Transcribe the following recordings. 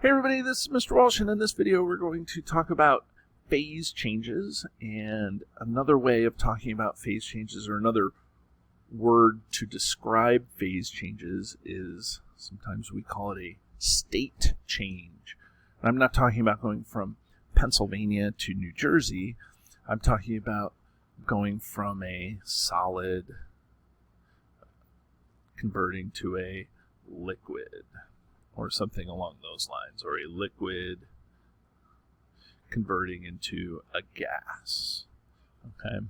Hey everybody, this is Mr. Walsh, and in this video we're going to talk about phase changes. And another way of talking about phase changes, or another word to describe phase changes, is sometimes we call it a state change. And I'm not talking about going from Pennsylvania to New Jersey. I'm talking about going from a solid converting to a liquid, or something along those lines, or a liquid converting into a gas. Okay,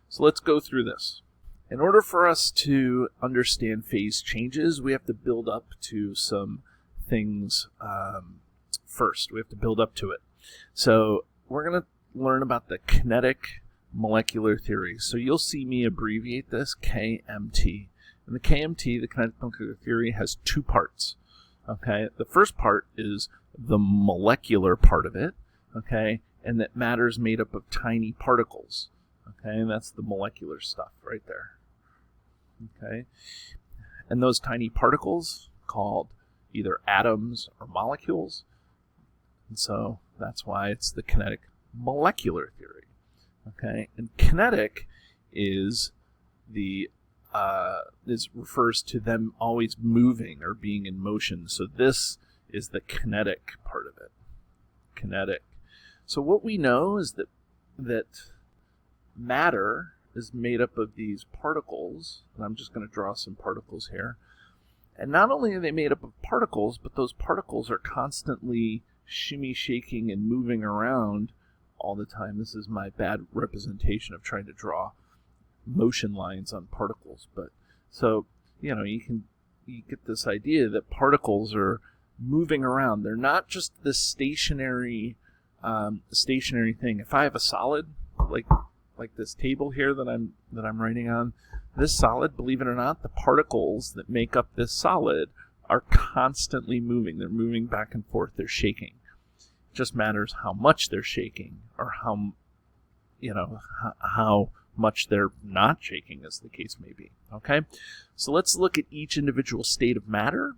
so let's go through this. In order for us to understand phase changes, we have to build up to some things first. We have to build up to it. So we're going to learn about the kinetic molecular theory. So you'll see me abbreviate this KMT. And the KMT, the kinetic molecular theory, has two parts. Okay, the first part is the molecular part of it, okay, and that matter is made up of tiny particles, okay, and that's the molecular stuff right there, okay, and those tiny particles called either atoms or molecules, and so that's why it's the kinetic molecular theory, okay, and kinetic is refers to them always moving or being in motion. So this is the kinetic part of it. Kinetic. So what we know is that matter is made up of these particles, and I'm just going to draw some particles here. And not only are they made up of particles, but those particles are constantly shimmy shaking and moving around all the time. This is my bad representation of trying to draw motion lines on particles, but so you get this idea that particles are moving around. They're not just this stationary thing. If I have a solid like this table here that I'm writing on, this solid, believe it or not, the particles that make up this solid are constantly moving. They're moving back and forth. They're shaking. It just matters how much they're shaking, or how much they're not shaking, as the case may be. Okay, so let's look at each individual state of matter,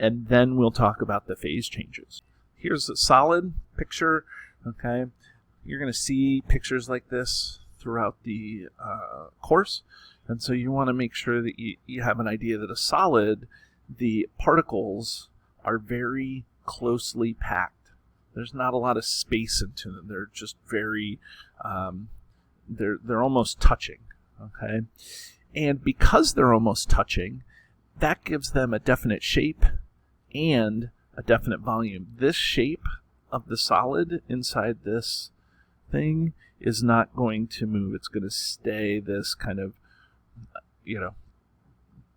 and then we'll talk about the phase changes. Here's a solid picture. Okay, you're going to see pictures like this throughout the course, and so you want to make sure that you have an idea that a solid, the particles are very closely packed. There's not a lot of space into them. They're just very they're almost touching, okay? And because they're almost touching, that gives them a definite shape and a definite volume. This shape of the solid inside this thing is not going to move. It's going to stay this kind of,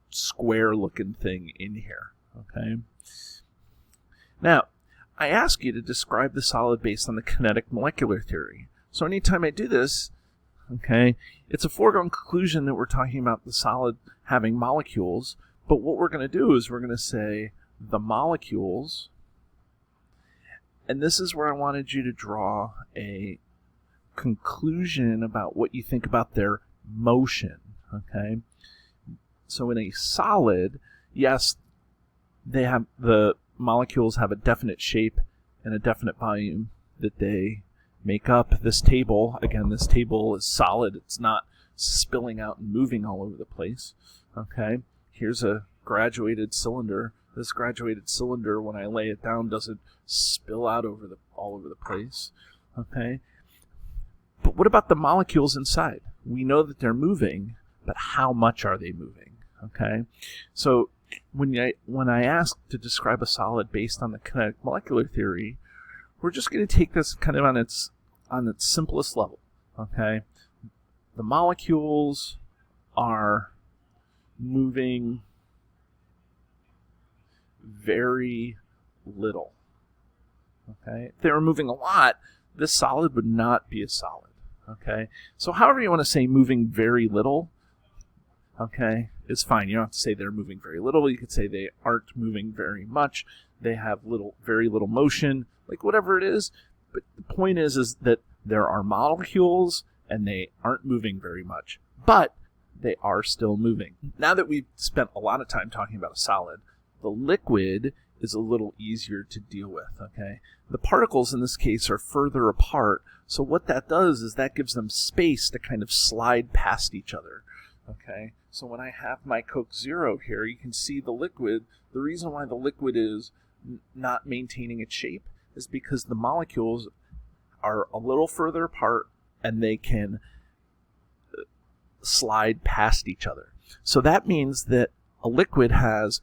square-looking thing in here, okay? Now, I ask you to describe the solid based on the kinetic molecular theory. So anytime I do this, okay, it's a foregone conclusion that we're talking about the solid having molecules, but what we're going to do is we're going to say the molecules, and this is where I wanted you to draw a conclusion about what you think about their motion, okay? So in a solid, yes, the molecules have a definite shape and a definite volume that they make up. This table, again, this table is solid. It's not spilling out and moving all over the place. Okay, here's a graduated cylinder. This graduated cylinder, when I lay it down, doesn't spill out all over the place. Okay, but what about the molecules inside? We know that they're moving, but how much are they moving? Okay, so when I ask to describe a solid based on the kinetic molecular theory, we're just going to take this kind of on its simplest level, okay? The molecules are moving very little, okay? If they were moving a lot, this solid would not be a solid, okay? So however you want to say moving very little, okay, it's fine. You don't have to say they're moving very little. You could say they aren't moving very much. They have very little motion, like whatever it is. But the point is that there are molecules and they aren't moving very much, but they are still moving. Now that we've spent a lot of time talking about a solid, the liquid is a little easier to deal with, okay? The particles in this case are further apart, so what that does is that gives them space to kind of slide past each other, okay? So when I have my Coke Zero here, you can see the liquid. The reason why the liquid is not maintaining its shape is because the molecules are a little further apart and they can slide past each other. So that means that a liquid has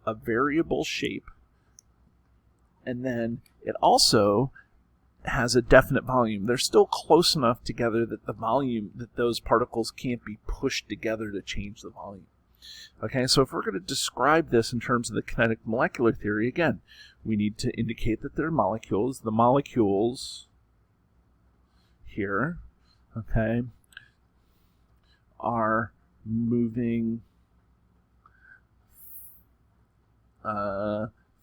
a variable shape, and then it also has a definite volume. They're still close enough together that the volume, that those particles can't be pushed together to change the volume. Okay, so if we're going to describe this in terms of the kinetic molecular theory, again, we need to indicate that they're molecules. The molecules here, okay, are moving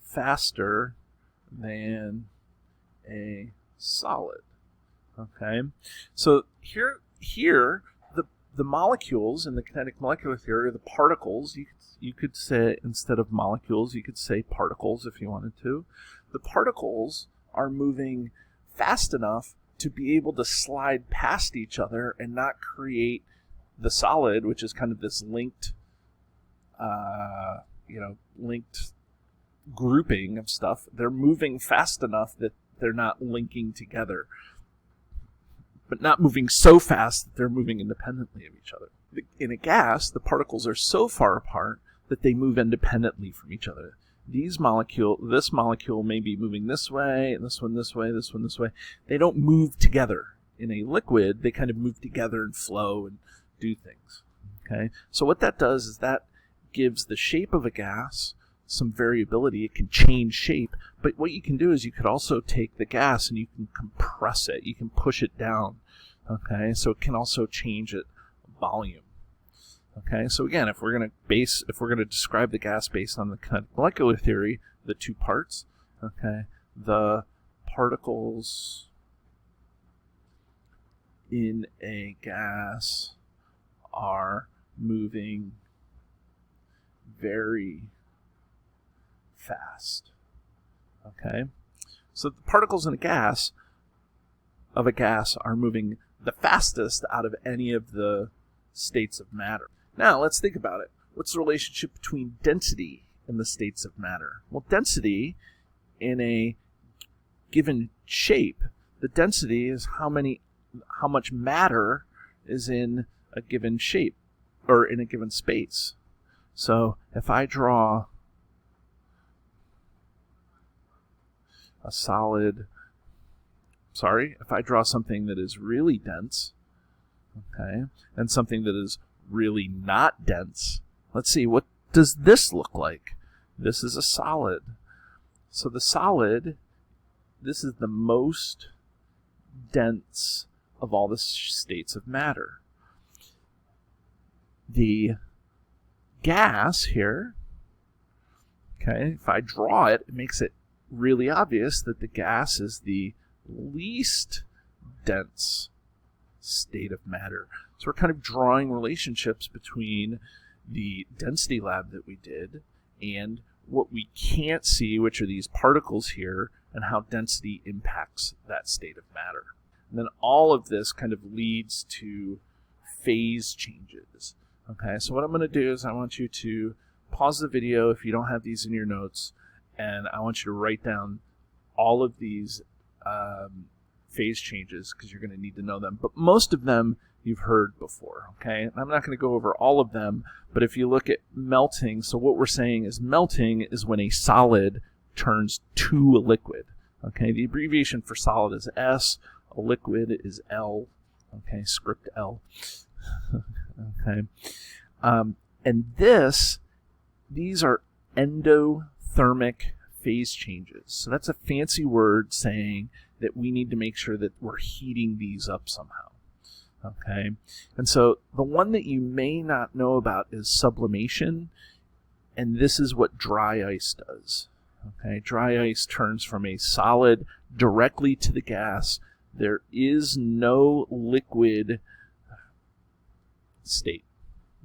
faster than a solid. Okay, so here the molecules in the kinetic molecular theory are the particles. You could say, instead of molecules, you could say particles if you wanted to. The particles are moving fast enough to be able to slide past each other and not create the solid, which is kind of this linked linked grouping of stuff. They're moving fast enough that they're not linking together, but not moving so fast that they're moving independently of each other. In a gas, the particles are so far apart that they move independently from each other. This molecule may be moving this way, and this one this way, this one this way. They don't move together. In a liquid, they kind of move together and flow and do things. Okay, so what that does is that gives the shape of a gas some variability. It can change shape, but what you can do is you could also take the gas and you can compress it. You can push it down. Okay, so it can also change its volume. Okay, so again, if we're going to describe the gas based on the kinetic molecular theory, the two parts, okay, the particles in a gas are moving very fast. Okay, so the particles in a gas are moving the fastest out of any of the states of matter. Now let's think about it. What's the relationship between density and the states of matter? Well, density in a given shape, the density is how much matter is in a given shape or in a given space. So if I draw if I draw something that is really dense, okay, and something that is really not dense, let's see, what does this look like? This is a solid. So the solid, this is the most dense of all the states of matter. The gas here, okay, if I draw it, it makes it really obvious that the gas is the least dense state of matter. So we're kind of drawing relationships between the density lab that we did and what we can't see, which are these particles here, and how density impacts that state of matter. And then all of this kind of leads to phase changes. Okay, so what I'm going to do is I want you to pause the video if you don't have these in your notes, and I want you to write down all of these phase changes because you're going to need to know them. But most of them you've heard before, okay? And I'm not going to go over all of them, but if you look at melting, so what we're saying is melting is when a solid turns to a liquid, okay? The abbreviation for solid is S, a liquid is L, okay, script L, okay? And these are endothermic phase changes. So that's a fancy word saying that we need to make sure that we're heating these up somehow. Okay, and so the one that you may not know about is sublimation, and this is what dry ice does. Okay, dry ice turns from a solid directly to the gas. There is no liquid state.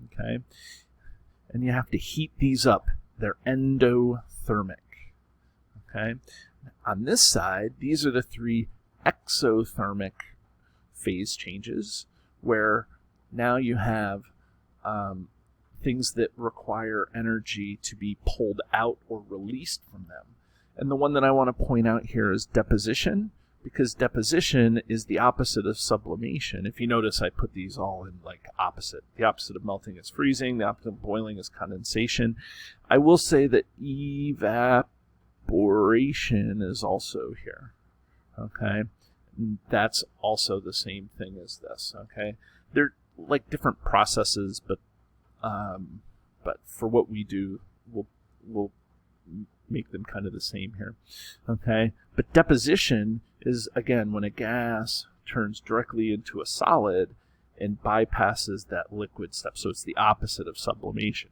Okay, and you have to heat these up. They're endothermic. Okay. On this side, these are the 3 exothermic phase changes, where now you have things that require energy to be pulled out or released from them. And the one that I want to point out here is deposition, because deposition is the opposite of sublimation. If you notice, I put these all in like opposite. The opposite of melting is freezing. The opposite of boiling is condensation. I will say that evaporation is also here. Okay, that's also the same thing as this. Okay, they're like different processes, but for what we do, we'll make them kind of the same here. Okay, but deposition is, again, when a gas turns directly into a solid and bypasses that liquid step. So it's the opposite of sublimation.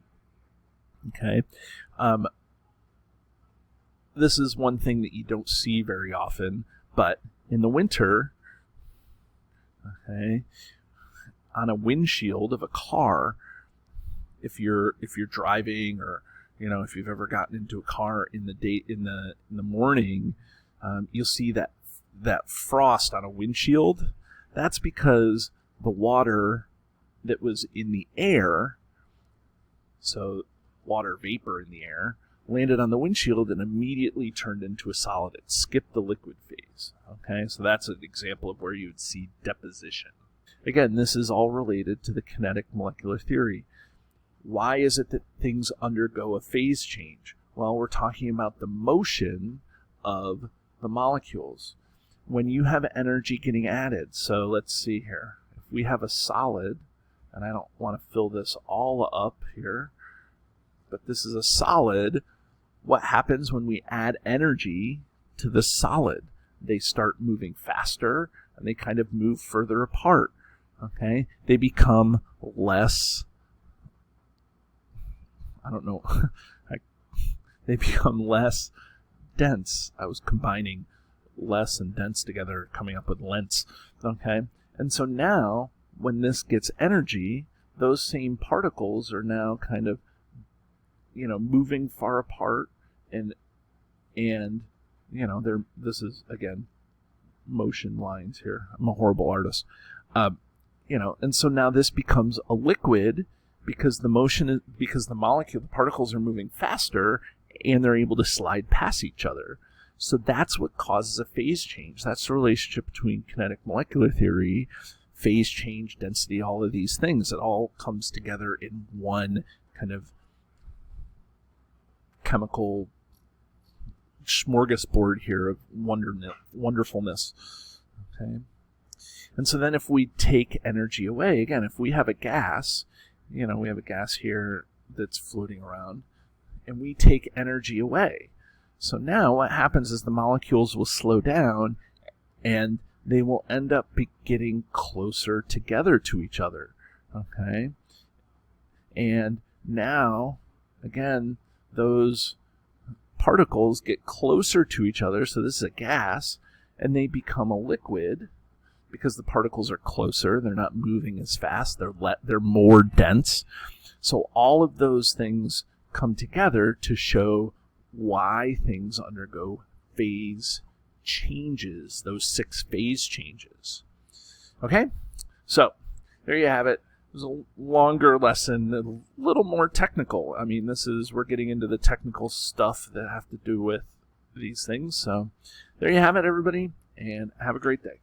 Okay, this is one thing that you don't see very often, but in the winter, okay, on a windshield of a car, if you're driving, or if you've ever gotten into a car in the morning, you'll see that frost on a windshield. That's because the water that was in the air, so water vapor in the air, landed on the windshield and immediately turned into a solid. It skipped the liquid phase. Okay, so that's an example of where you would see deposition. Again, this is all related to the kinetic molecular theory. Why is it that things undergo a phase change? Well, we're talking about the motion of the molecules. When you have energy getting added, so let's see here. If we have a solid, and I don't want to fill this all up here, but this is a solid, what happens when we add energy to the solid? They start moving faster, and they kind of move further apart. Okay? They become less, they become less dense. I was combining less and dense together, coming up with lengths. Okay? And so now, when this gets energy, those same particles are now kind of, moving far apart, and this is, again, motion lines here. I'm a horrible artist. And so now this becomes a liquid because the particles are moving faster, and they're able to slide past each other. So that's what causes a phase change. That's the relationship between kinetic molecular theory, phase change, density, all of these things. It all comes together in one kind of chemical smorgasbord here of wonderfulness. Okay. And so then if we take energy away, again, if we have a gas, we have a gas here that's floating around, and we take energy away. So now what happens is the molecules will slow down, and they will end up getting closer together to each other. Okay? And now, again, those particles get closer to each other, so this is a gas, and they become a liquid because the particles are closer. They're not moving as fast. They're more dense. So all of those things come together to show why things undergo phase changes, those 6 phase changes. Okay? So there you have it. It was a longer lesson, a little more technical. I mean, we're getting into the technical stuff that have to do with these things. So there you have it, everybody, and have a great day.